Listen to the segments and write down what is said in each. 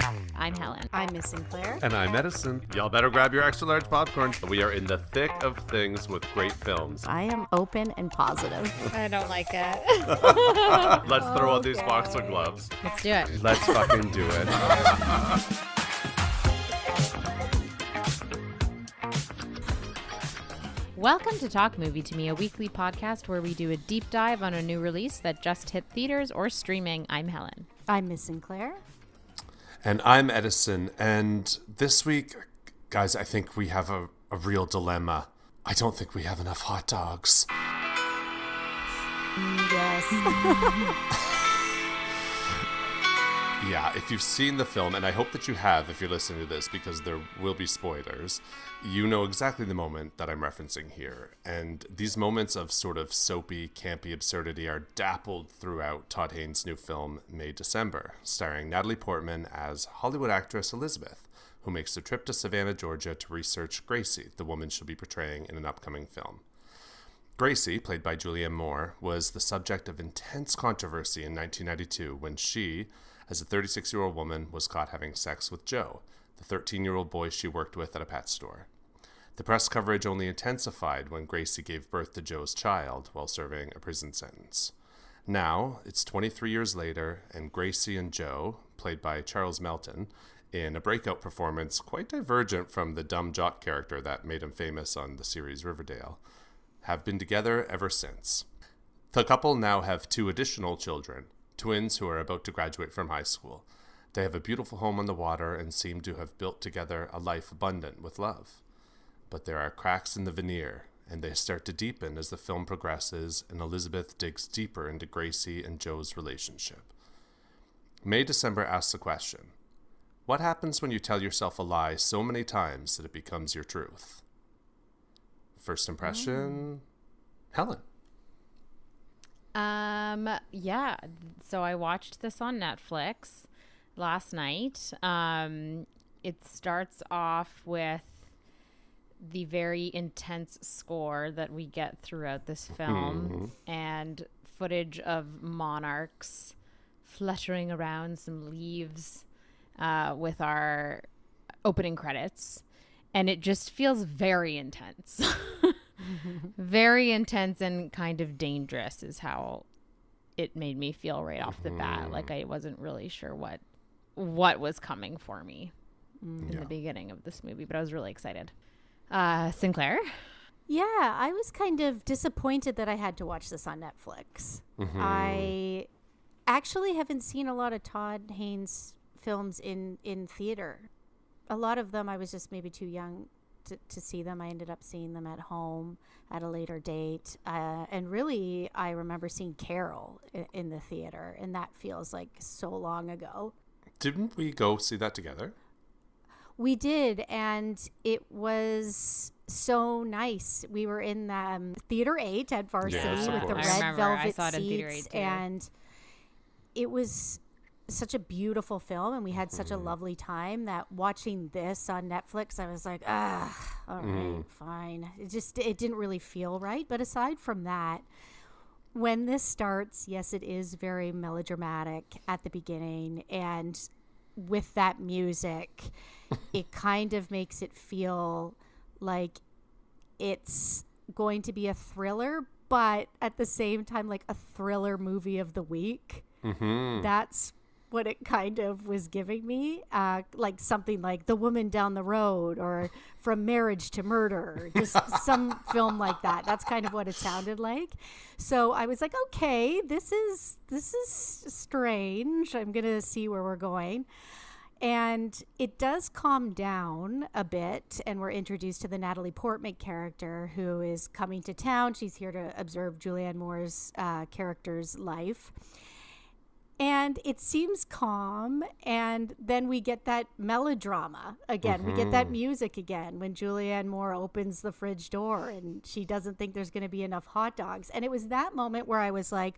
I'm Helen. I'm Miss Sinclair. And I'm Edison. Y'all better grab your extra large popcorn. We are in the thick of things with great films. I am open and positive. I don't like it. Let's throw on these boxing gloves. Let's do it. Let's fucking do it. Welcome to Talk Movie to Me, a weekly podcast where we do a deep dive on a new release that just hit theaters or streaming. I'm Helen. I'm Miss Sinclair. And I'm Edison. And this week, guys, I think we have a real dilemma. I don't think we have enough hot dogs. Yes. Yeah, if you've seen the film, and I hope that you have if you're listening to this, because there will be spoilers, you know exactly the moment that I'm referencing here. And these moments of sort of soapy, campy absurdity are dappled throughout Todd Haynes' new film, May December, starring Natalie Portman as Hollywood actress Elizabeth, who makes a trip to Savannah, Georgia to research Gracie, the woman she'll be portraying in an upcoming film. Gracie, played by Julianne Moore, was the subject of intense controversy in 1992 when she, as a 36-year-old woman, was caught having sex with Joe, the 13-year-old boy she worked with at a pet store. The press coverage only intensified when Gracie gave birth to Joe's child while serving a prison sentence. Now, it's 23 years later, and Gracie and Joe, played by Charles Melton, in a breakout performance quite divergent from the dumb jock character that made him famous on the series Riverdale, have been together ever since. The couple now have 2 additional children, twins who are about to graduate from high school. They have a beautiful home on the water and seem to have built together a life abundant with love. But there are cracks in the veneer, and they start to deepen as the film progresses and Elizabeth digs deeper into Gracie and Joe's relationship. May December asks the question, what happens when you tell yourself a lie so many times that it becomes your truth? First impression, Helen. Yeah. So I watched this on Netflix last night. It starts off with the very intense score that we get throughout this film and footage of monarchs fluttering around some leaves with our opening credits. And it just feels very intense. Very intense and kind of dangerous is how it made me feel right off the bat. Like I wasn't really sure what was coming for me in the beginning of this movie, but I was really excited. Sinclair? Yeah, I was kind of disappointed that I had to watch this on Netflix. I actually haven't seen a lot of Todd Haynes films in theater. A lot of them I was just maybe too young to see them. I ended up seeing them at home at a later date. And really, I remember seeing Carol in the theater, and that feels like so long ago. Didn't we go see that together? We did, and it was so nice. We were in Theater 8 at Varsity with the red velvet seats, and it was such a beautiful film, and we had such a lovely time that watching this on Netflix, I was like, all right, fine. It didn't really feel right. But aside from that, when this starts, yes, it is very melodramatic at the beginning, and with that music, it kind of makes it feel like it's going to be a thriller, but at the same time, like a thriller movie of the week. That's what it kind of was giving me, like something like The Woman Down the Road or From Marriage to Murder, just some film like that. That's kind of what it sounded like. So I was like, okay, this is strange. I'm gonna see where we're going. And it does calm down a bit, and we're introduced to the Natalie Portman character who is coming to town. She's here to observe Julianne Moore's character's life. And it seems calm, and then we get that melodrama again. We get that music again when Julianne Moore opens the fridge door and she doesn't think there's going to be enough hot dogs. And it was that moment where I was like,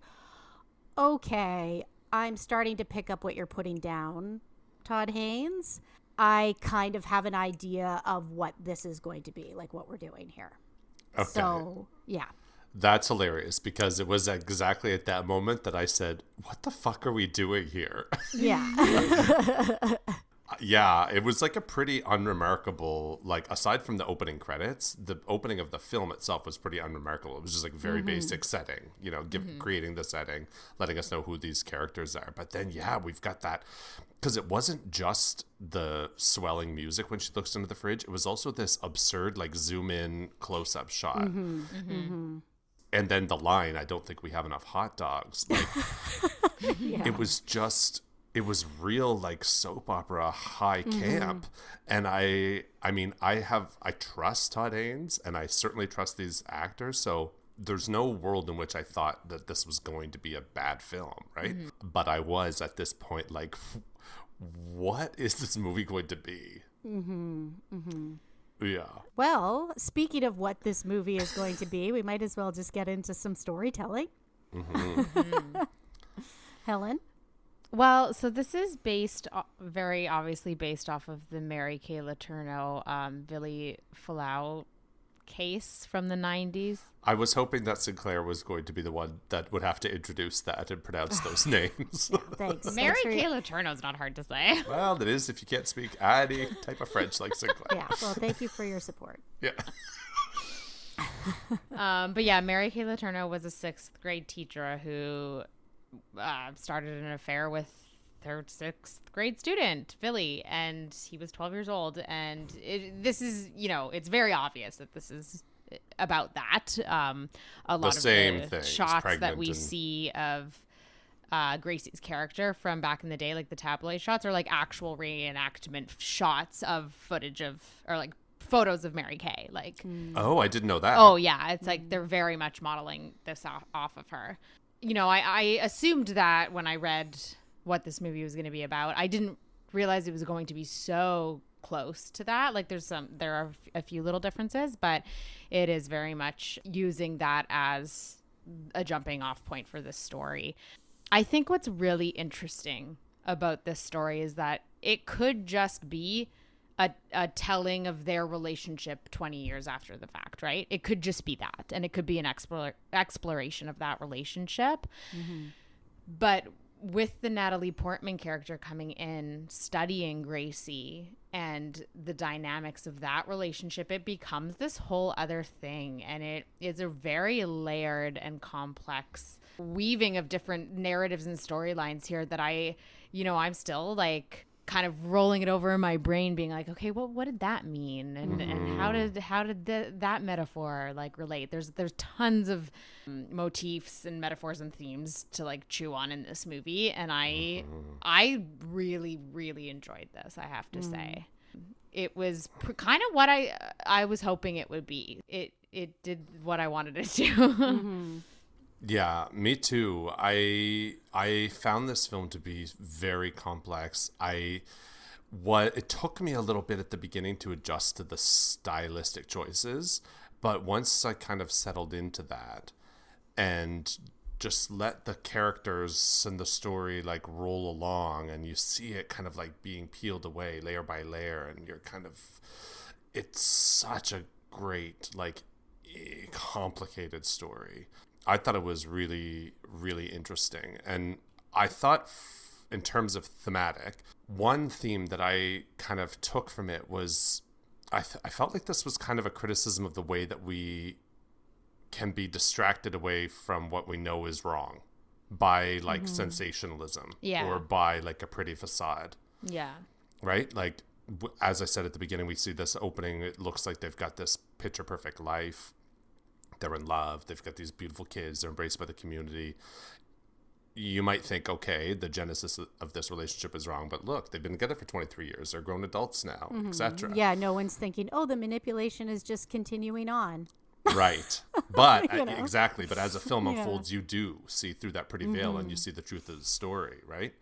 okay, I'm starting to pick up what you're putting down, Todd Haynes. I kind of have an idea of what this is going to be, like what we're doing here. Okay. So, yeah. That's hilarious because it was exactly at that moment that I said, what the fuck are we doing here? Yeah. Yeah, it was like a pretty unremarkable, like aside from the opening credits, the opening of the film itself was pretty unremarkable. It was just like very basic setting, you know, creating the setting, letting us know who these characters are. But then, yeah, we've got that, because it wasn't just the swelling music when she looks into the fridge. It was also this absurd, like zoom in close up shot. And then the line, I don't think we have enough hot dogs. Like, it was just... It was real, like, soap opera high camp. And I mean, I trust Todd Haynes, and I certainly trust these actors. So there's no world in which I thought that this was going to be a bad film, right? But I was at this point like, what is this movie going to be? Yeah. Well, speaking of what this movie is going to be, we might as well just get into some storytelling. Helen? Well, so this is very obviously based off of the Mary Kay Letourneau, Billy Falau case from the 90s. I was hoping that Sinclair was going to be the one that would have to introduce that and pronounce those names. Thanks. Mary Kay Letourneau is not hard to say. Well, it is if you can't speak any type of French like Sinclair. Yeah, well, thank you for your support. Yeah. But yeah, Mary Kay Letourneau was a 6th grade teacher who started an affair with her 6th grade student, Billy, and he was 12 years old. And this is, you know, it's very obvious that this is about that. A lot of the shots that we see of Gracie's character from back in the day, like the tabloid shots, are like actual reenactment shots of footage of, or like photos of Mary Kay. Like, oh, I didn't know that. Oh yeah, it's like they're very much modeling this off of her. You know, I assumed that when I read what this movie was going to be about. I didn't realize it was going to be so close to that. Like there are a few little differences, but it is very much using that as a jumping off point for this story. I think what's really interesting about this story is that it could just be a telling of their relationship 20 years after the fact, right? It could just be that. And it could be an exploration of that relationship. But with the Natalie Portman character coming in, studying Gracie and the dynamics of that relationship, it becomes this whole other thing. And it is a very layered and complex weaving of different narratives and storylines here that I'm still like kind of rolling it over in my brain, being like, okay, well, what did that mean? And how did that metaphor like relate? There's tons of motifs and metaphors and themes to like chew on in this movie, and I really, really enjoyed this. I have to say, it was kind of what I was hoping it would be. It did what I wanted it to. Yeah, me too. I found this film to be very complex. It took me a little bit at the beginning to adjust to the stylistic choices, but once I kind of settled into that and just let the characters and the story like roll along, and you see it kind of like being peeled away layer by layer, and it's such a great, like, complicated story. I thought it was really, really interesting. And I thought in terms of thematic, one theme that I kind of took from it was I felt like this was kind of a criticism of the way that we can be distracted away from what we know is wrong by like sensationalism or by like a pretty facade. Yeah. Right? Like, as I said at the beginning, we see this opening. It looks like they've got this picture perfect life. They're in love. They've got these beautiful kids. They're embraced by the community. You might think, okay, the genesis of this relationship is wrong, but look, they've been together for 23 years. They're grown adults now, etc. Yeah, no one's thinking, oh, the manipulation is just continuing on. Right. But exactly. But as a film unfolds, you do see through that pretty veil and you see the truth of the story, right?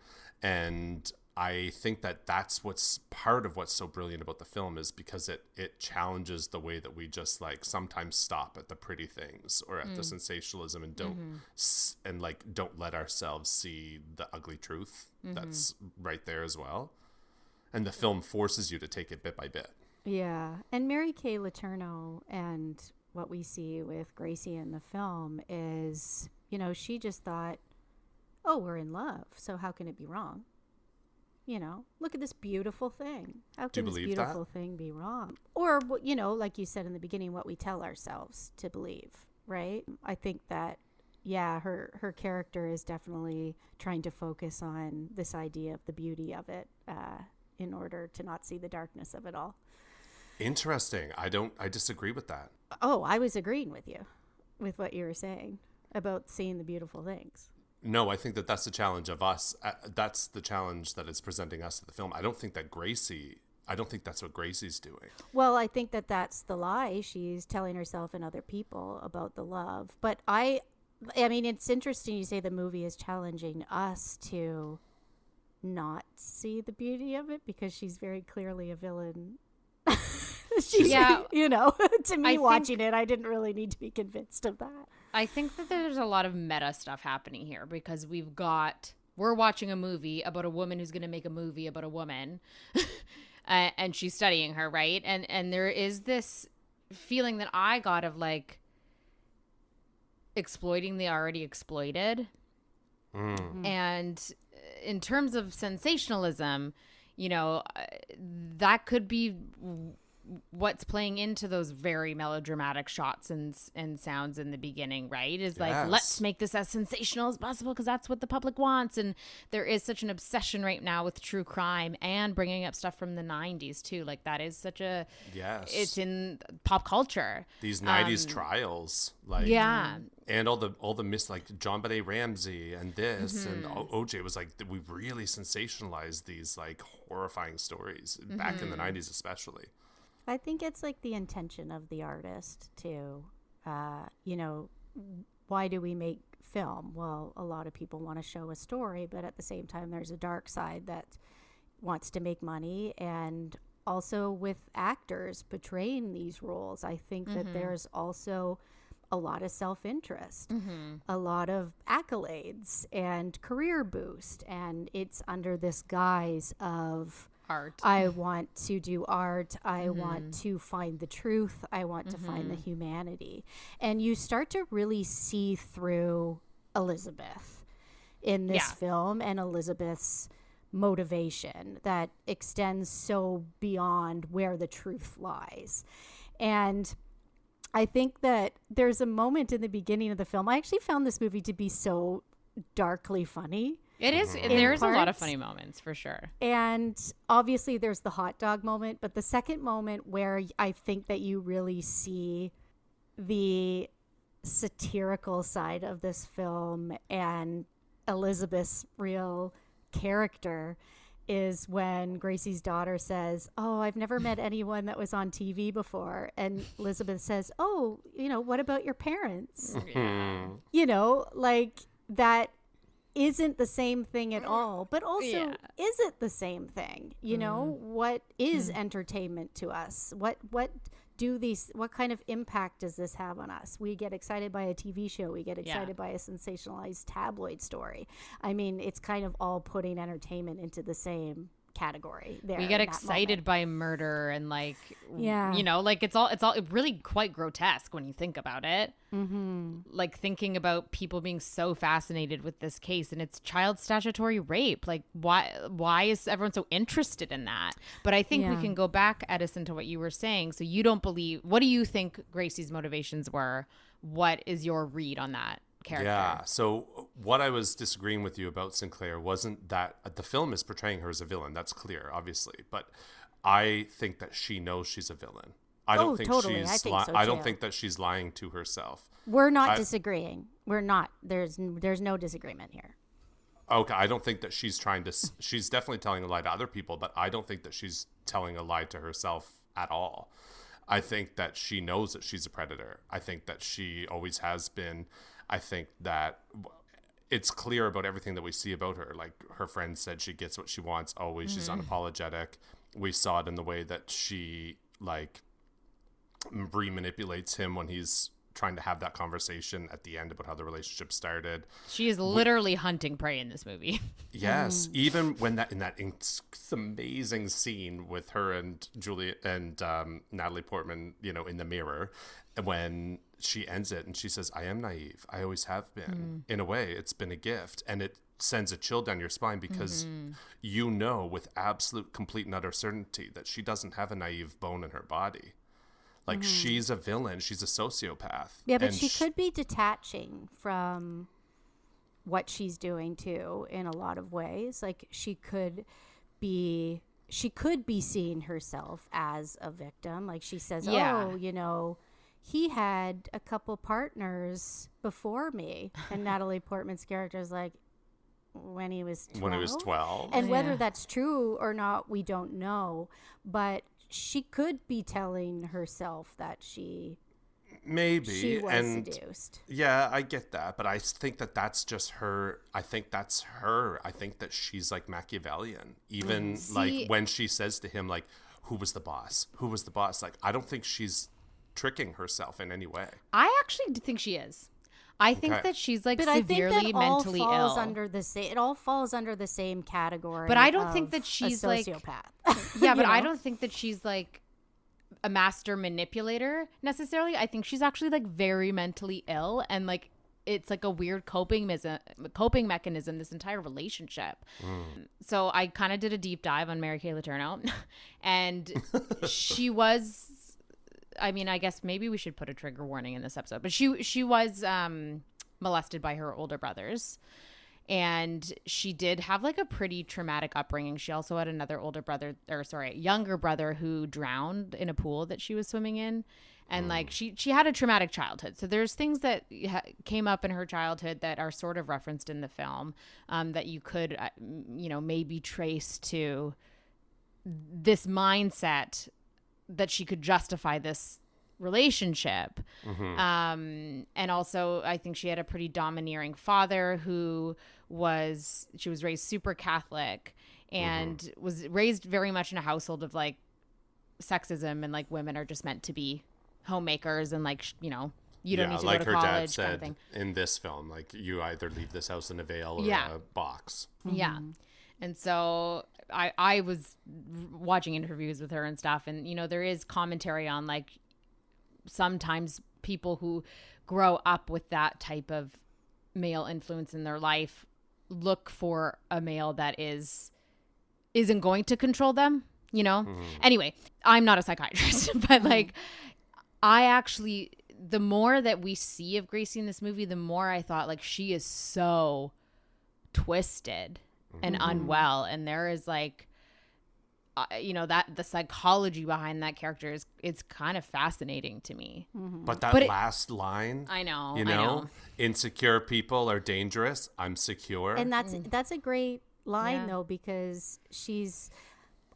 And I think that that's what's part of what's so brilliant about the film, is because it challenges the way that we just like sometimes stop at the pretty things or at the sensationalism and don't let ourselves see the ugly truth that's right there as well. And the film forces you to take it bit by bit. Yeah. And Mary Kay Letourneau, and what we see with Gracie in the film is, she just thought, oh, we're in love, so how can it be wrong? look at this beautiful thing. How Do you can this believe beautiful that? thing be wrong? Or, like you said in the beginning, what we tell ourselves to believe, right? I think that, yeah, her character is definitely trying to focus on this idea of the beauty of it in order to not see the darkness of it all. Interesting. I disagree with that. Oh, I was agreeing with you, with what you were saying about seeing the beautiful things. No, I think that that's the challenge of us. That's the challenge that is presenting us to the film. I don't think that's what Gracie's doing. Well, I think that that's the lie she's telling herself and other people about the love. But I mean, it's interesting you say the movie is challenging us to not see the beauty of it because she's very clearly a villain. To me, watching it, I didn't really need to be convinced of that. I think that there's a lot of meta stuff happening here because we're watching a movie about a woman who's going to make a movie about a woman and she's studying her, right? And there is this feeling that I got of like exploiting the already exploited. And in terms of sensationalism, that could be what's playing into those very melodramatic shots and sounds in the beginning, right? Is like, let's make this as sensational as possible because that's what the public wants. And there is such an obsession right now with true crime and bringing up stuff from the 90s too. Like that is such a, it's in pop culture. These 90s trials, like, and all the like John Benet Ramsey and this and OJ was like, we really sensationalized these like horrifying stories back in the 90s, especially. I think it's like the intention of the artist to, why do we make film? Well, a lot of people want to show a story, but at the same time, there's a dark side that wants to make money. And also with actors portraying these roles, I think that there's also a lot of self-interest, a lot of accolades and career boost. And it's under this guise of art. I want to do art. I want to find the truth. I want to find the humanity. And you start to really see through Elizabeth in this film and Elizabeth's motivation that extends so beyond where the truth lies. And I think that there's a moment in the beginning of the film. I actually found this movie to be so darkly funny. It is. There's a lot of funny moments for sure. And obviously there's the hot dog moment, but the second moment where I think that you really see the satirical side of this film and Elizabeth's real character is when Gracie's daughter says, "Oh, I've never met anyone that was on TV before." And Elizabeth says, "Oh, what about your parents?" Like that isn't the same thing at all, but also is it the same thing? What is entertainment to us? What kind of impact does this have on us? We get excited by a TV show. We get excited by a sensationalized tabloid story. I mean, it's kind of all putting entertainment into the same category there. We get excited by murder and like, like it's all really quite grotesque when you think about it. Like thinking about people being so fascinated with this case and it's child statutory rape. Like why is everyone so interested in that? But I think we can go back, Edison, to what you were saying. So you don't believe, what do you think Gracie's motivations were? What is your read on that character? Yeah, so what I was disagreeing with you about Sinclair wasn't that the film is portraying her as a villain. That's clear, obviously. But I think that she knows she's a villain. I don't think that she's lying to herself. We're not disagreeing. We're not. There's no disagreement here. Okay, I don't think that she's trying to. She's definitely telling a lie to other people, but I don't think that she's telling a lie to herself at all. I think that she knows that she's a predator. I think that she always has been. I think that it's clear about everything that we see about her. Like her friend said, she gets what she wants always. She's unapologetic. We saw it in the way that she like manipulates him when he's trying to have that conversation at the end about how the relationship started. She is literally hunting prey in this movie. Yes, even when it's amazing scene with her and Julia and Natalie Portman, in the mirror, when she ends it and she says, "I am naive. I always have been. In a way, it's been a gift." And sends a chill down your spine because you know with absolute complete and utter certainty that she doesn't have a naive bone in her body. Like she's a villain, she's a sociopath. Yeah, but she could be detaching from what she's doing too in a lot of ways. Like she could be seeing herself as a victim. Like she says, oh, you know, he had a couple partners before me. And Natalie Portman's character is like, when he was 12. And whether that's true or not, we don't know. But she could be telling herself that she was seduced. Yeah, I get that. But I think that that's just her. I think that's her. I think that she's like Machiavellian. Even like when she says to him, like, who was the boss? Who was the boss? Like, I don't think she's tricking herself in any way. I actually think she is. I think that she's like severely mentally ill. It all falls under the same category. But I don't think that she's a sociopath. Yeah, but I don't think that she's like a master manipulator necessarily. I think she's actually like very mentally ill, and like it's like a weird coping mechanism, this entire relationship. So I kind of did a deep dive on Mary Kay Letourneau, and she was, I mean, I guess maybe we should put a trigger warning in this episode, but she was molested by her older brothers, and she did have like a pretty traumatic upbringing. She also had another younger brother who drowned in a pool that she was swimming in. And like she had a traumatic childhood. So there's things that came up in her childhood that are sort of referenced in the film that you could, maybe trace to this mindset that she could justify this relationship. And also I think she had a pretty domineering father she was raised super Catholic and was raised very much in a household of like sexism and like women are just meant to be homemakers and like, you don't need to like go to her college dad said kind of thing. In this film, like you either leave this house in a veil or a box. Yeah. And so I was watching interviews with her and stuff, and there is commentary on like sometimes people who grow up with that type of male influence in their life look for a male that isn't going to control them, Anyway, I'm not a psychiatrist, but like I actually, the more that we see of Gracie in this movie, the more I thought like she is so twisted and unwell, and there is like that the psychology behind that character it's kind of fascinating to me. But last line, I know insecure people are dangerous, I'm secure, and that's a great line though, because she's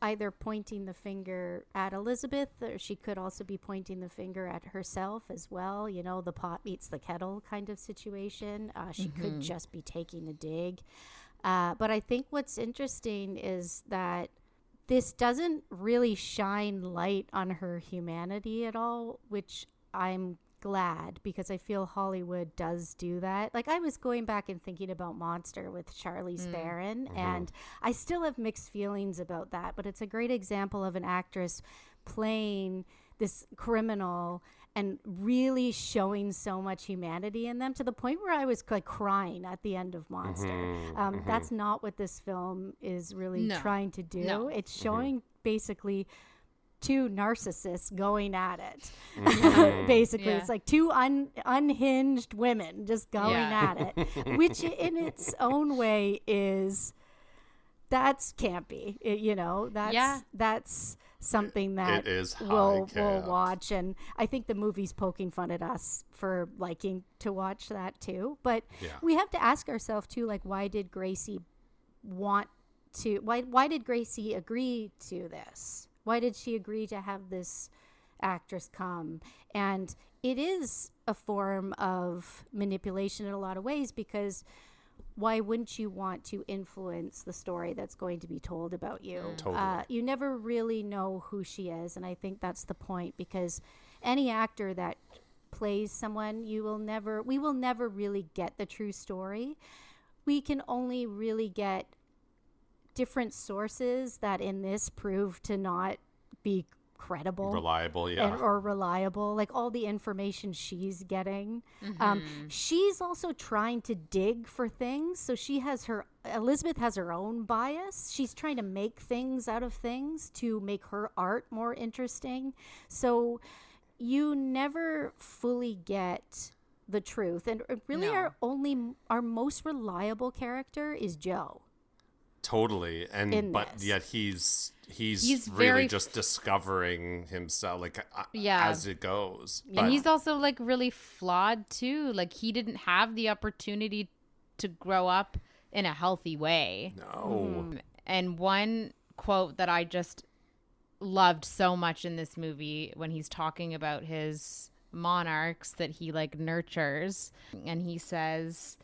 either pointing the finger at Elizabeth, or she could also be pointing the finger at herself as well. The pot meets the kettle kind of situation. She could just be taking a dig. But I think what's interesting is that this doesn't really shine light on her humanity at all, which I'm glad, because I feel Hollywood does do that. Like I was going back and thinking about Monster with Charlize Theron, and I still have mixed feelings about that, but it's a great example of an actress playing this criminal and really showing so much humanity in them, to the point where I was like crying at the end of Monster. That's not what this film is really trying to do. No. It's showing basically two narcissists going at it. Basically, it's like two unhinged women just going at it, which in its own way that's campy. That's something that we'll watch, and I think the movie's poking fun at us for liking to watch that too. But we have to ask ourselves too, like, why did Gracie why did Gracie agree to this? Why did she agree to have this actress come? And it is a form of manipulation in a lot of ways, because why wouldn't you want to influence the story that's going to be told about you? Totally. You never really know who she is, and I think that's the point, because any actor that plays someone, we will never really get the true story. We can only really get different sources that in this prove to not be credible, reliable, or reliable, like all the information she's getting. She's also trying to dig for things, so Elizabeth has her own bias. She's trying to make things out of things to make her art more interesting, so you never fully get the truth. And really our most reliable character is Joe. Totally. Yet he's really just discovering himself, like, as it goes. And he's also, like, really flawed too. Like, he didn't have the opportunity to grow up in a healthy way. No. And one quote that I just loved so much in this movie, when he's talking about his monarchs that he, like, nurtures, and he says,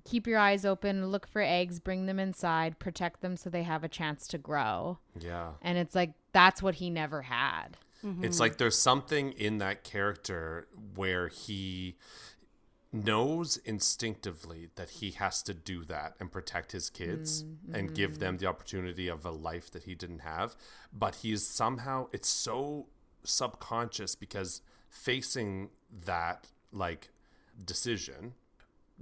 keep your eyes open, look for eggs, bring them inside, protect them so they have a chance to grow. Yeah. And it's like, that's what he never had. It's like there's something in that character where he knows instinctively that he has to do that and protect his kids and give them the opportunity of a life that he didn't have. But he's somehow, it's so subconscious, because facing that, like, decision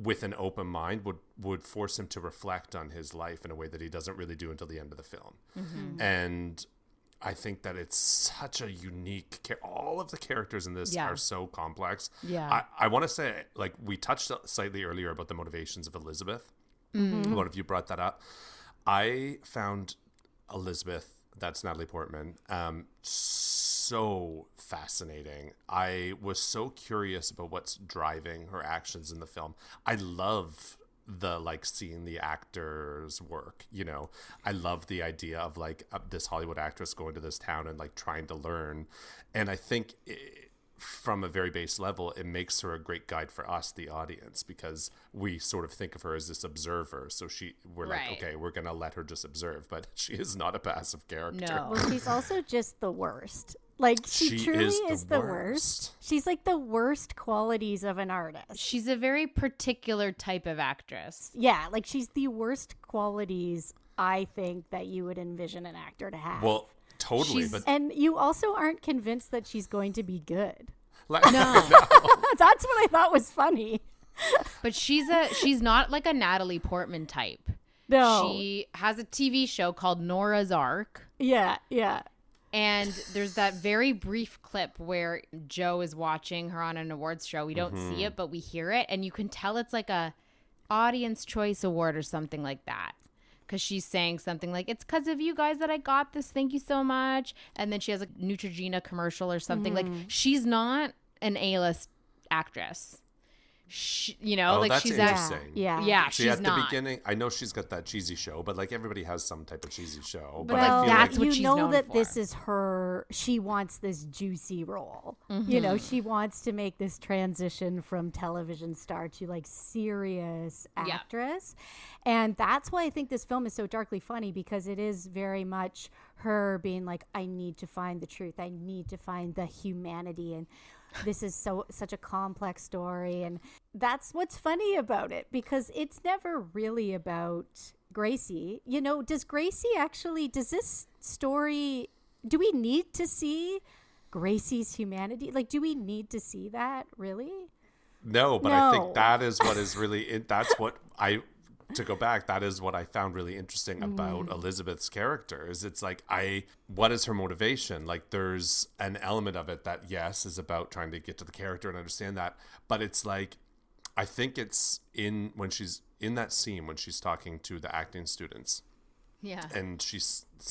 with an open mind would force him to reflect on his life in a way that he doesn't really do until the end of the film. And I think that it's such a unique all of the characters in this are so complex. I want to say, like, we touched slightly earlier about the motivations of Elizabeth. What if you brought that up? I found Elizabeth, that's Natalie Portman, so fascinating. I was so curious about what's driving her actions in the film. I love the, like, seeing the actors work, you know. I love the idea of, like, this Hollywood actress going to this town and, like, trying to learn. And I think from a very base level, it makes her a great guide for us, the audience, because we sort of think of her as this observer. So we're like, okay, we're going to let her just observe, but she is not a passive character. No. Well, she's also just the worst. Like, she truly is the worst. She's like the worst qualities of an artist. She's a very particular type of actress. Yeah, like, she's the worst qualities, I think, that you would envision an actor to have. Well, totally. And you also aren't convinced that she's going to be good. Like, no. That's what I thought was funny. But she's not like a Natalie Portman type. No. She has a TV show called Nora's Ark. Yeah. And there's that very brief clip where Joe is watching her on an awards show. We don't see it, but we hear it. And you can tell it's like a Audience Choice Award or something like that. Because she's saying something like, it's because of you guys that I got this. Thank you so much. And then she has a Neutrogena commercial or something. Like, she's not an A-list actress. You know, like, that's she's interesting. Yeah, See, she's at not. the beginning, I know she's got that cheesy show, but, like, everybody has some type of cheesy show. But well, I feel that's like what she's known that for. This is her. She wants this juicy role. You know, she wants to make this transition from television star to, like, serious actress. And that's why I think this film is so darkly funny, because it is very much her being like, I need to find the truth. I need to find the humanity. And this is such a complex story. And that's what's funny about it, because it's never really about Gracie. You know, does this story, do we need to see Gracie's humanity? Like, do we need to see that, really? No, but I think that is what is really, to go back, that is what I found really interesting about Elizabeth's character. Is it's like, what is her motivation? Like, there's an element of it that, yes, is about trying to get to the character and understand that. But it's like, I think it's when she's in that scene when she's talking to the acting students. Yeah. And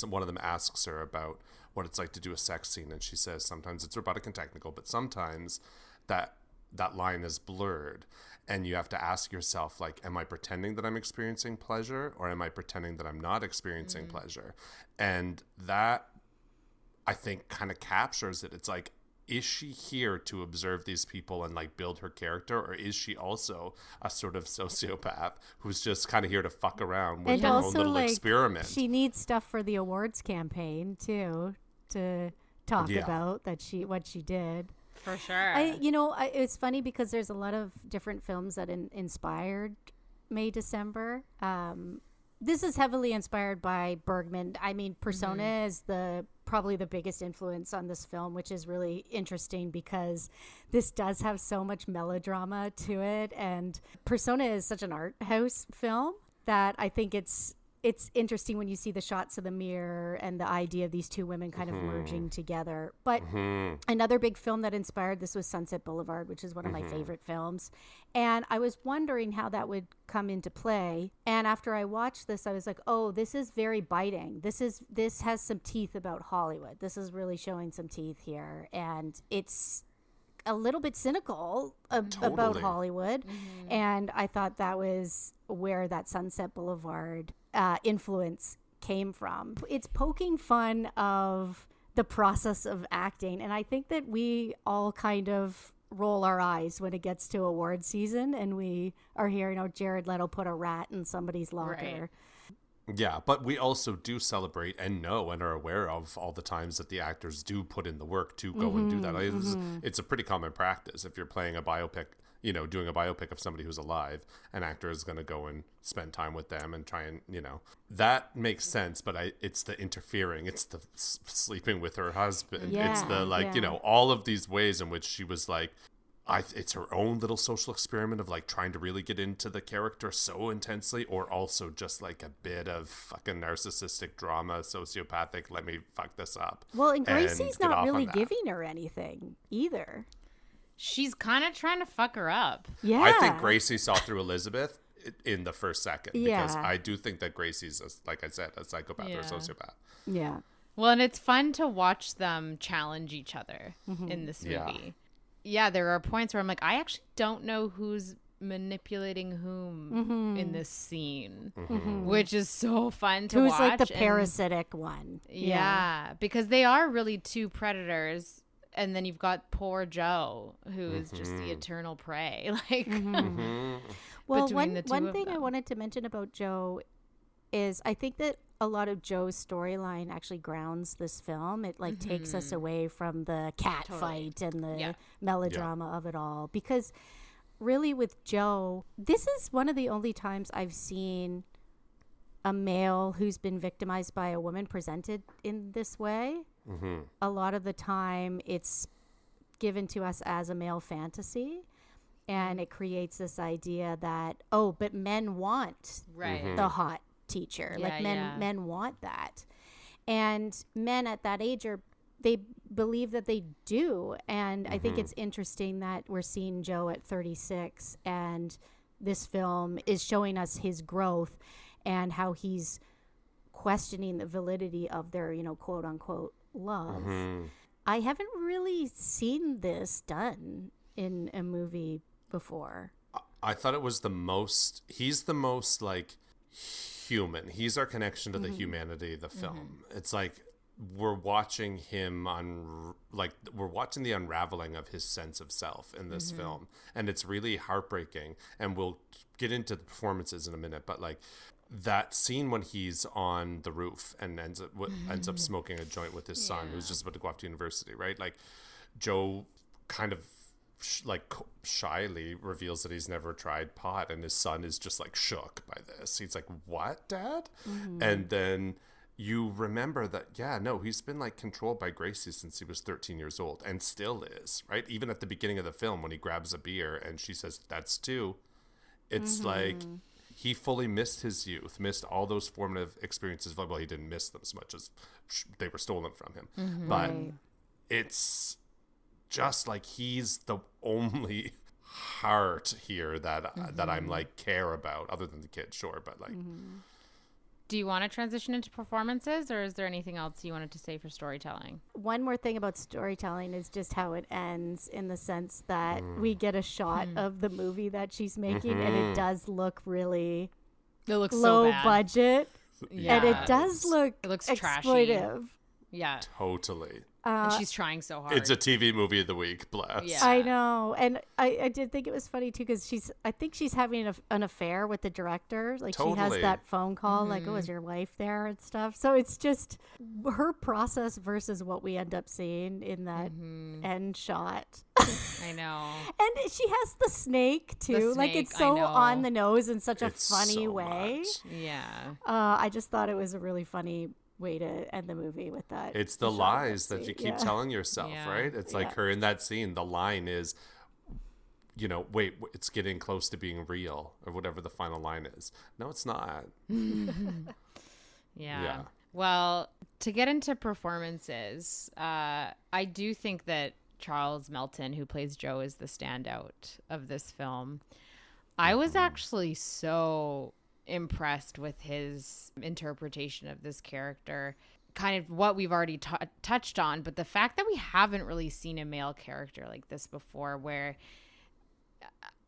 one of them asks her about what it's like to do a sex scene. And she says, sometimes it's robotic and technical, but sometimes that line is blurred. And you have to ask yourself, like, am I pretending that I'm experiencing pleasure, or am I pretending that I'm not experiencing pleasure? And that, I think, kind of captures it. It's like, is she here to observe these people and, like, build her character, or is she also a sort of sociopath who's just kind of here to fuck around with her own little experiment? She needs stuff for the awards campaign too, to talk about what she did. For sure. It's funny because there's a lot of different films that inspired May December. This is heavily inspired by Bergman. I mean, Persona is the probably the biggest influence on this film, which is really interesting because this does have so much melodrama to it. And Persona is such an art house film that I think it's interesting when you see the shots of the mirror and the idea of these two women kind of merging together. But another big film that inspired this was Sunset Boulevard, which is one of my favorite films. And I was wondering how that would come into play. And after I watched this, I was like, oh, this is very biting. This has some teeth about Hollywood. This is really showing some teeth here. And it's a little bit cynical about Hollywood. And I thought that was where that Sunset Boulevard influence came from. It's poking fun of the process of acting. And I think that we all kind of roll our eyes when it gets to award season and we are hearing, Jared Leto put a rat in somebody's locker. Right. Yeah, but we also do celebrate and know and are aware of all the times that the actors do put in the work to go and do that. It's a pretty common practice. If you're playing a biopic, doing a biopic of somebody who's alive, an actor is going to go and spend time with them and try and, that makes sense. But it's the interfering, it's the sleeping with her husband. It's the all of these ways in which she was like, it's her own little social experiment of like trying to really get into the character so intensely, or also just like a bit of fucking narcissistic drama, sociopathic, let me fuck this up. Well, and Gracie's not really giving her anything either. She's kind of trying to fuck her up. Yeah. I think Gracie saw through Elizabeth in the first second. Because I do think that Gracie's, like I said, a psychopath or a sociopath. Yeah. Well, and it's fun to watch them challenge each other in this movie. Yeah, there are points where I'm like, I actually don't know who's manipulating whom in this scene, which is so fun to watch. Who's like the parasitic one. Yeah, because they are really two predators. And then you've got poor Joe, who is just the eternal prey. Like, well, one thing I wanted to mention about Joe is I think that a lot of Joe's storyline actually grounds this film. It like takes us away from the cat fight and the melodrama of it all. Because really with Joe, this is one of the only times I've seen a male who's been victimized by a woman presented in this way. A lot of the time it's given to us as a male fantasy, and it creates this idea that, but men want the hot teacher. Men want that. And men at that age they believe that they do. And I think it's interesting that we're seeing Joe at 36 and this film is showing us his growth and how he's questioning the validity of their, quote unquote, love. I haven't really seen this done in a movie before. I thought it was he's the most like human. He's our connection to the humanity of the film. It's like we're watching him we're watching the unraveling of his sense of self in this film. And it's really heartbreaking. And we'll get into the performances in a minute, but like that scene when he's on the roof and ends up smoking a joint with his son who's just about to go off to university, right? Like Joe kind of shyly reveals that he's never tried pot, and his son is just like shook by this. He's like, "What, Dad?" And then you remember that he's been like controlled by Gracie since he was 13 years old and still is, right? Even at the beginning of the film when he grabs a beer and she says, "That's two." It's like he fully missed his youth, missed all those formative experiences. Well, he didn't miss them as much as they were stolen from him. But it's just like he's the only heart here that I'm like care about, other than the kid, sure. But like, do you want to transition into performances, or is there anything else you wanted to say for storytelling? One more thing about storytelling is just how it ends, in the sense that we get a shot of the movie that she's making, and it does look really low so budget, and it does look exploitive. Trashy. Yeah, totally. And she's trying so hard. It's a TV movie of the week, bless. Yeah. I know. And I did think it was funny too, because I think she's having an affair with the director. Like she has that phone call like, "Oh, is your wife there?" and stuff. So it's just her process versus what we end up seeing in that end shot. I know. And she has the snake too. Like it's so on the nose in such a funny way. Yeah. I just thought it was a really funny way to end the movie with that. It's the lies that you keep telling yourself, right? It's like her in that scene. The line is, wait, it's getting close to being real, or whatever the final line is. No, it's not. Yeah. Well, to get into performances, I do think that Charles Melton, who plays Joe, is the standout of this film. I was actually so impressed with his interpretation of this character, kind of what we've already touched on, but the fact that we haven't really seen a male character like this before, where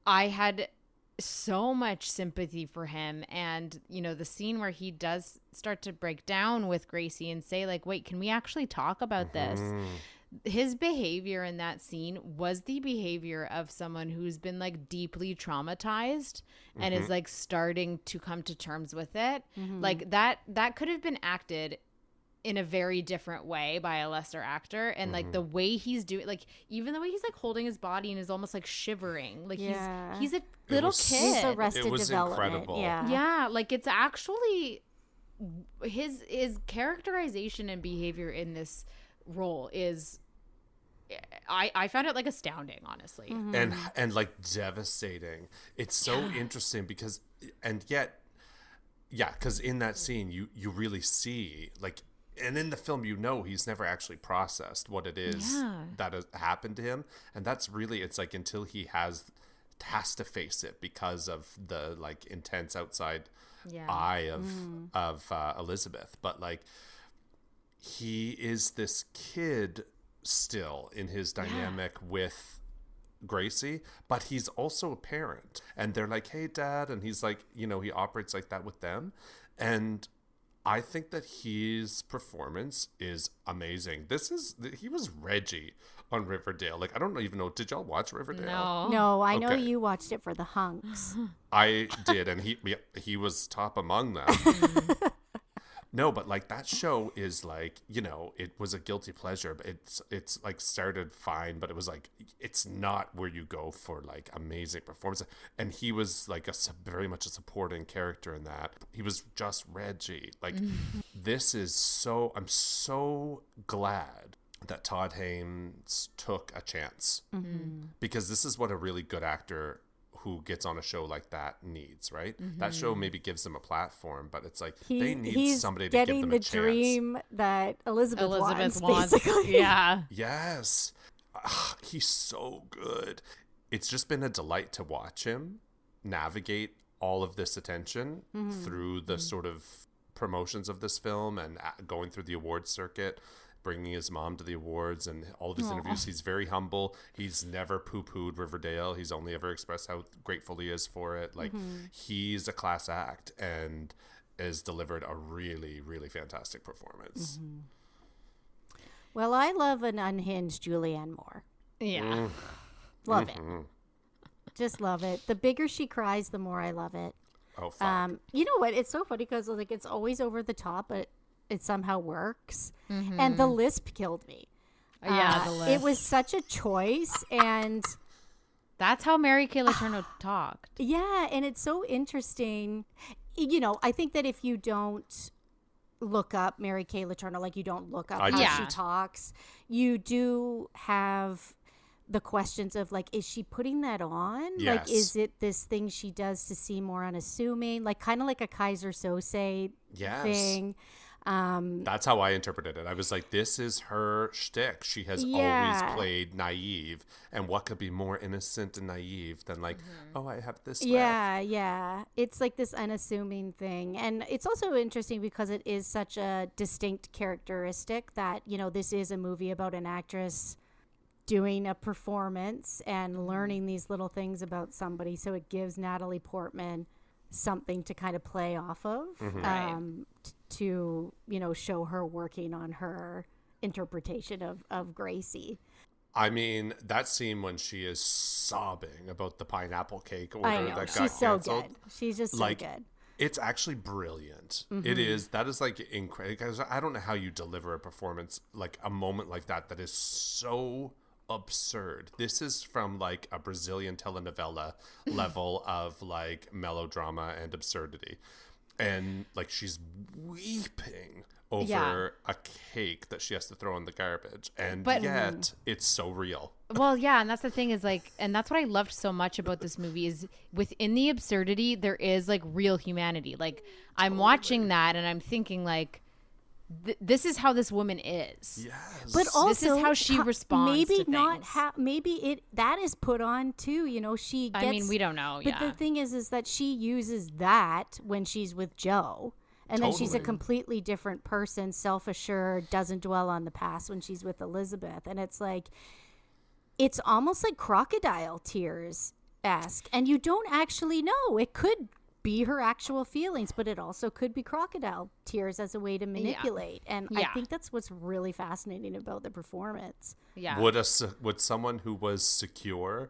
I had so much sympathy for him. And the scene where he does start to break down with Gracie and say, like, wait, can we actually talk about this? His behavior in that scene was the behavior of someone who's been like deeply traumatized and is like starting to come to terms with it. Like that could have been acted in a very different way by a lesser actor, and like the way he's doing, like even the way he's like holding his body and is almost like shivering, like he's a little kid. He's Arrested It was Development. incredible. Yeah, like it's actually his characterization and behavior in this role is, I found it like astounding, honestly. And like devastating. It's so interesting because in that scene you really see, like, and in the film, he's never actually processed what it is that has happened to him. And that's really, it's like until he has to face it because of the like intense outside eye of Elizabeth. But like, he is this kid still in his dynamic with Gracie, but he's also a parent, and they're like, hey dad, and he's like, he operates like that with them. And I think that his performance is amazing. He was Reggie on Riverdale. Like, I don't even know, did y'all watch Riverdale? No, I know you watched it for the hunks. I did, and he was top among them. No, but like that show is like, it was a guilty pleasure, but it's like started fine, but it was like, it's not where you go for like amazing performance. And he was like very much a supporting character in that. He was just Reggie. Like I'm so glad that Todd Haynes took a chance, because this is what a really good actor who gets on a show like that needs, right? That show maybe gives them a platform, but it's like they need somebody to give them a chance. He's getting the dream that Elizabeth wants, basically. Yeah. Yes. He's so good. It's just been a delight to watch him navigate all of this attention through the sort of promotions of this film and going through the awards circuit, bringing his mom to the awards and all of his interviews. He's very humble. He's never poo-pooed Riverdale. He's only ever expressed how grateful he is for it. Like, he's a class act and has delivered a really, really fantastic performance. Well, I love an unhinged Julianne Moore. Yeah. Love it. Just love it. The bigger she cries, the more I love it. Oh, fuck. You know what? It's so funny because like it's always over the top, but it somehow works. And the lisp killed me. The lisp. It was such a choice, and that's how Mary Kay Letourneau talked. Yeah, and it's so interesting. I think that if you don't look up Mary Kay Letourneau, like you don't look up how she talks, you do have the questions of like, is she putting that on? Yes. Like, is it this thing she does to seem more unassuming? Like, kind of like a Kaiser Sose thing. That's how I interpreted it. I was like, this is her shtick. She has always played naive, and what could be more innocent and naive than like, oh, I have this yeah. It's like this unassuming thing. And it's also interesting because it is such a distinct characteristic that, this is a movie about an actress doing a performance and learning these little things about somebody. So it gives Natalie Portman something to kind of play off of, to show her working on her interpretation of Gracie. I mean, that scene when she is sobbing about the pineapple cake order that got She's so canceled. good. She's just so good. It's actually brilliant. It is. That is like incredible. I don't know how you deliver a performance, like a moment like that is so absurd. This is from like a Brazilian telenovela level of like melodrama and absurdity. And like she's weeping over a cake that she has to throw in the garbage. And yet it's so real. Well, yeah. And that's the thing is like, and that's what I loved so much about this movie is within the absurdity, there is like real humanity. Like I'm watching that and I'm thinking like, this is how this woman is. Yes. But also, this is how she responds to things. Maybe that is put on too. You know, she gets, I mean, we don't know. But the thing is that she uses that when she's with Joe. And then she's a completely different person, self-assured, doesn't dwell on the past when she's with Elizabeth. And it's like, it's almost like crocodile tears-esque. And you don't actually know. It could be her actual feelings, but it also could be crocodile tears as a way to manipulate. And I think that's what's really fascinating about the performance. Yeah. Would someone who was secure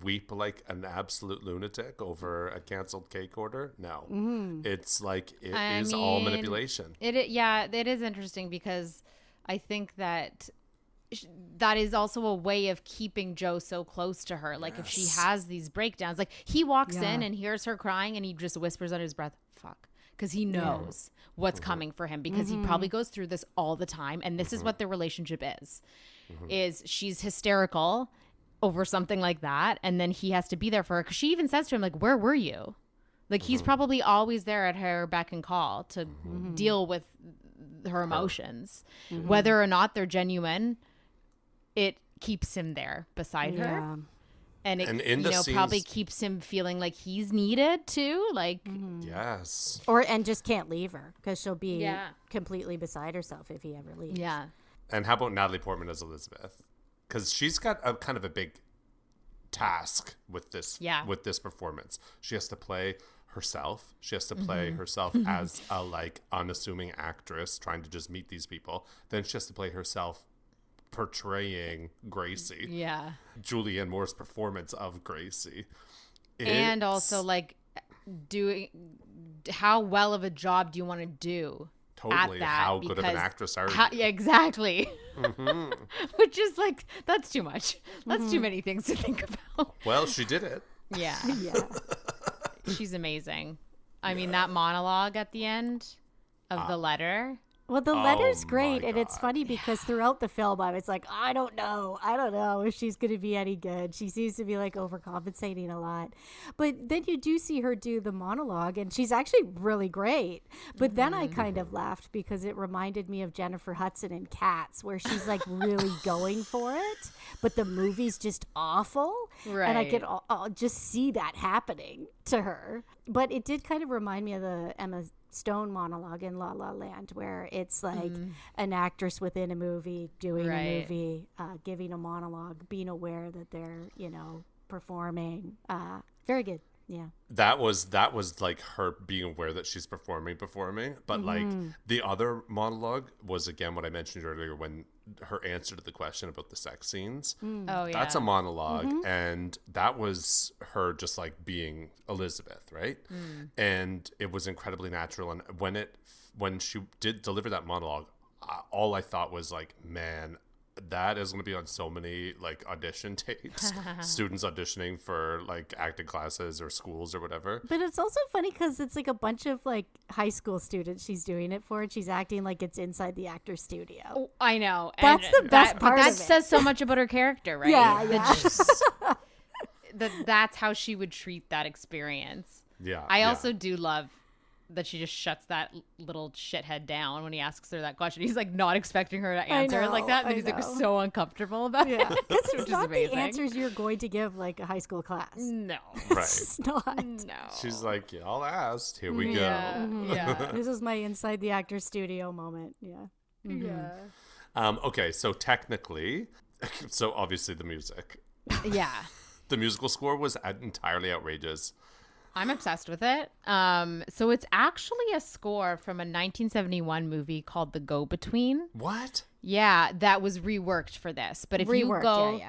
weep like an absolute lunatic over a canceled cake order? No. It's like it is all manipulation. It is interesting because I think that is also a way of keeping Joe so close to her. Like if she has these breakdowns, like he walks in and hears her crying and he just whispers under his breath, fuck, because he knows what's coming for him because he probably goes through this all the time. And this is what their relationship is she's hysterical over something like that, and then he has to be there for her because she even says to him like, where were you? Like he's probably always there at her beck and call to deal with her emotions, whether or not they're genuine. It keeps him there beside her, and it probably keeps him feeling like he's needed too, like yes, and just can't leave her because she'll be completely beside herself if he ever leaves. And how about Natalie Portman as Elizabeth? Because she's got a kind of a big task with this performance. She has to play herself. She has to play herself as a like unassuming actress trying to just meet these people. Then she has to play herself portraying Gracie. Yeah. Julianne Moore's performance of Gracie. And also like doing how well of a job do you want to do? Totally. How good of an actress are you? Exactly. Which is like, that's too much. That's too many things to think about. Well, she did it. Yeah. She's amazing. I mean, that monologue at the end of the letter. Well, the letter's great, and it's funny because throughout the film, I was like, I don't know if she's going to be any good. She seems to be like overcompensating a lot. But then you do see her do the monologue, and she's actually really great. But then I kind of laughed because it reminded me of Jennifer Hudson in Cats, where she's like really going for it, but the movie's just awful. Right. And I could just see that happening to her. But it did kind of remind me of the Emma Stone monologue in La La Land, where it's like an actress within a movie doing a movie, giving a monologue, being aware that they're, performing. Very good. Yeah. That was like her being aware that she's performing. But like the other monologue was, again, what I mentioned earlier when her answer to the question about the sex scenes. Oh, yeah. That's a monologue. And that was her just like being Elizabeth, right? And it was incredibly natural. And when she did deliver that monologue, all I thought was like, man, that is going to be on so many like audition tapes, students auditioning for like acting classes or schools or whatever. But it's also funny because it's like a bunch of like high school students she's doing it for, and she's acting like it's inside the actor's studio. Oh, I know. That's the best part of it. That says so much about her character, right? Yeah. That's how she would treat that experience. Yeah. I also do love that she just shuts that little shithead down when he asks her that question. He's like not expecting her to answer it like that. And he's like so uncomfortable about it. Because it's not the answers you're going to give like a high school class. No. It's not. No. She's like, y'all asked. Here we go. Yeah. This is my inside the actor's studio moment. Yeah. Yeah. Okay, so technically, obviously the music. Yeah. The musical score was entirely outrageous. I'm obsessed with it. So it's actually a score from a 1971 movie called The Go-Between. What? Yeah, that was reworked for this. But if you go,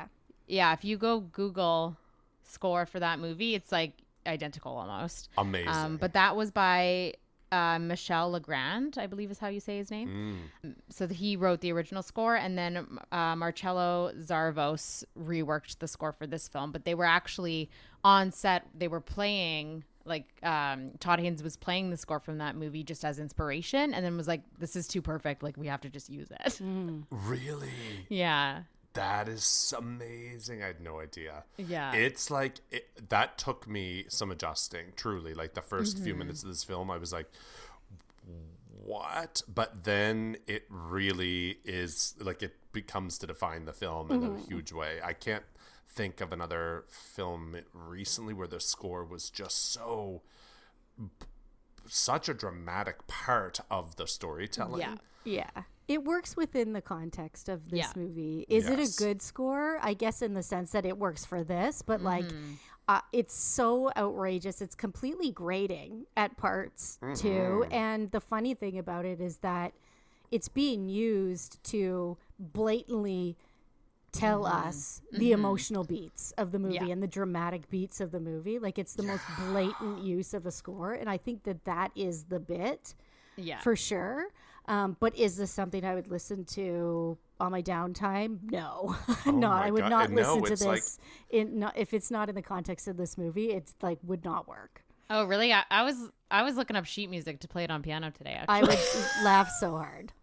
if you go Google score for that movie, it's like identical almost. Amazing. But that was by Michel Legrand, I believe is how you say his name. So he wrote the original score, and then Marcello Zarvos reworked the score for this film. But they were actually on set. They were playing Todd Haynes was playing the score from that movie just as inspiration, and then was like, this is too perfect, like we have to just use it. Really? Yeah. That is amazing. I had no idea. Yeah. It's like, that took me some adjusting, truly. Like the first few minutes of this film, I was like, what? But then it really is, like, it becomes to define the film in a huge way. I can't think of another film recently where the score was just such a dramatic part of the storytelling. Yeah. It works within the context of this movie. Is it a good score? I guess in the sense that it works for this, but like it's so outrageous. It's completely grating at parts too. And the funny thing about it is that it's being used to blatantly tell us the emotional beats of the movie and the dramatic beats of the movie. Like it's the most blatant use of a score. And I think that is the bit for sure. But is this something I would listen to on my downtime? No, I would not listen to this. If it's not in the context of this movie, it's like would not work. Oh, really? I was looking up sheet music to play it on piano today. Actually. I would laugh so hard.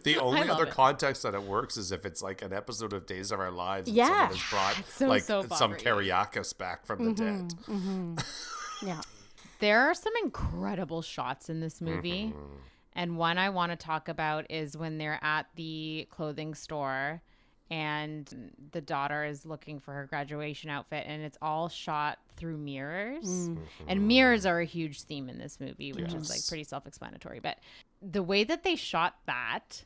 The only other context that it works is if it's like an episode of Days of Our Lives. And someone has brought some Kyriakis back from the dead. Yeah. There are some incredible shots in this movie. And one I want to talk about is when they're at the clothing store and the daughter is looking for her graduation outfit, and it's all shot through mirrors. And mirrors are a huge theme in this movie, which is like pretty self-explanatory. But the way that they shot that,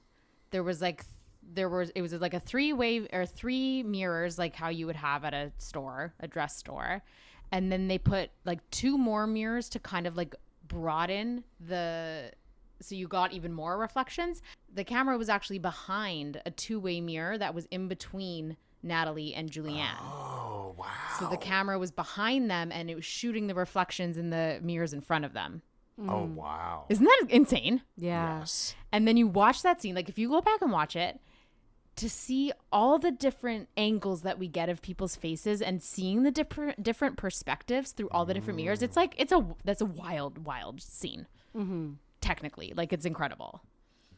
it was like a three mirrors, like how you would have at a dress store. And then they put like two more mirrors to kind of like broaden so you got even more reflections. The camera was actually behind a two-way mirror that was in between Natalie and Julianne. Oh, wow. So the camera was behind them and it was shooting the reflections in the mirrors in front of them. Oh, wow. Isn't that insane? Yeah. Yes. And then you watch that scene, like if you go back and watch it, to see all the different angles that we get of people's faces and seeing the different perspectives through all the different mirrors, that's a wild scene. Technically, like it's incredible.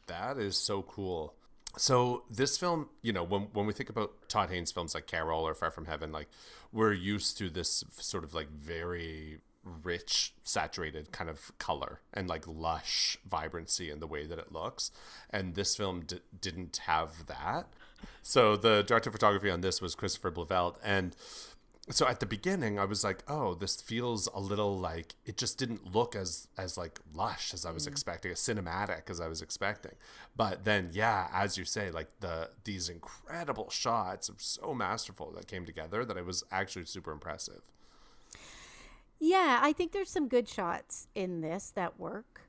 That is so cool. So this film, when we think about Todd Haynes films like Carol or Far From Heaven, like we're used to this sort of like very rich, saturated kind of color and like lush vibrancy in the way that it looks. And this film didn't have that. So the director of photography on this was Christopher Bleveld. And so at the beginning, I was like, oh, this feels a little like it just didn't look as like lush as I was expecting, as cinematic as I was expecting. But then, as you say, like these incredible shots are so masterful that came together that it was actually super impressive. Yeah, I think there's some good shots in this that work.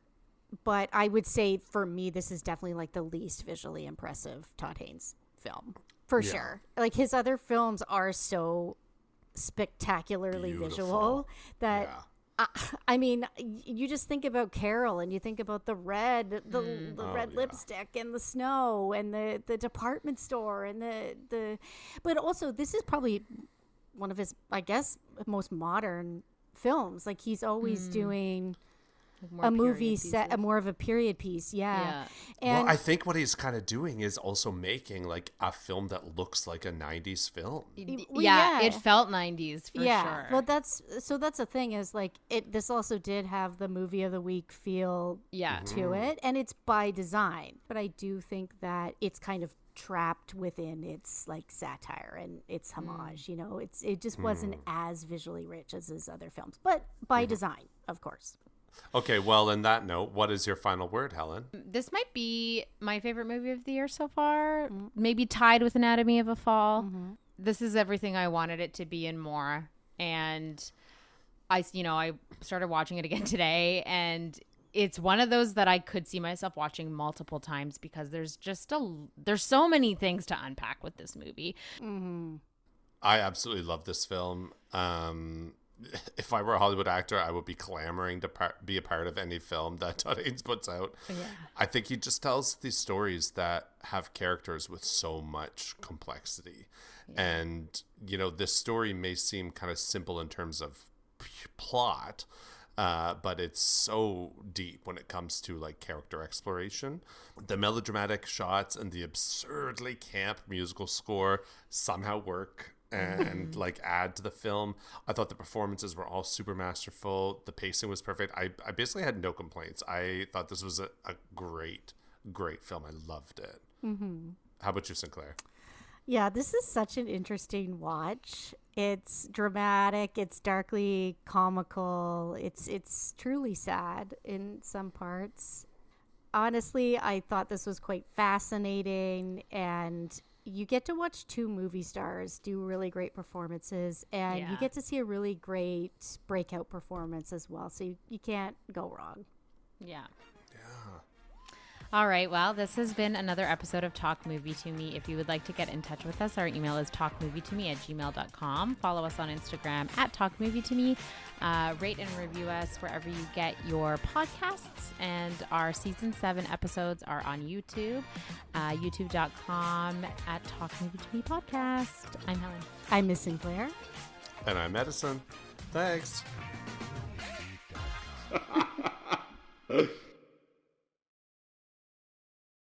But I would say for me, this is definitely like the least visually impressive Todd Haynes film, for sure. Like his other films are so spectacularly visual that I mean, you just think about Carol and you think about the red lipstick and the snow and the department store and the but also this is probably one of his, I guess, most modern films. Like he's always doing a movie set, more of a period piece. And well, I think what he's kind of doing is also making like a film that looks like a 90s film. It felt 90s for sure. Well, that's the thing is like this also did have the movie of the week feel to it, and it's by design. But I do think that it's kind of trapped within its like satire and its homage. It just wasn't as visually rich as his other films, but by design, of course. Okay, well, on that note, what is your final word, Helen? This might be my favorite movie of the year so far. Maybe tied with Anatomy of a Fall. This is everything I wanted it to be and more. And I started watching it again today, and it's one of those that I could see myself watching multiple times because there's so many things to unpack with this movie. I absolutely love this film. If I were a Hollywood actor, I would be clamoring to be a part of any film that Todd Haynes puts out. I think he just tells these stories that have characters with so much complexity. And, this story may seem kind of simple in terms of plot. But it's so deep when it comes to like character exploration. The melodramatic shots and the absurdly camp musical score somehow work and like add to the film. I thought the performances were all super masterful. The pacing was perfect. I basically had no complaints. I thought this was a great film. I loved it. How about you, Sinclair? Yeah, this is such an interesting watch. It's dramatic, it's darkly comical, it's truly sad in some parts. Honestly, I thought this was quite fascinating, and you get to watch two movie stars do really great performances, and you get to see a really great breakout performance as well, so you can't go wrong. Yeah. All right. Well, this has been another episode of Talk Movie to Me. If you would like to get in touch with us, our email is talkmovietome@gmail.com. Follow us on Instagram @talkmovietome. Rate and review us wherever you get your podcasts. And our season 7 episodes are on YouTube, youtube.com @talkmovietome podcast. I'm Helen. I'm Miss Sinclair. And I'm Edison. Thanks.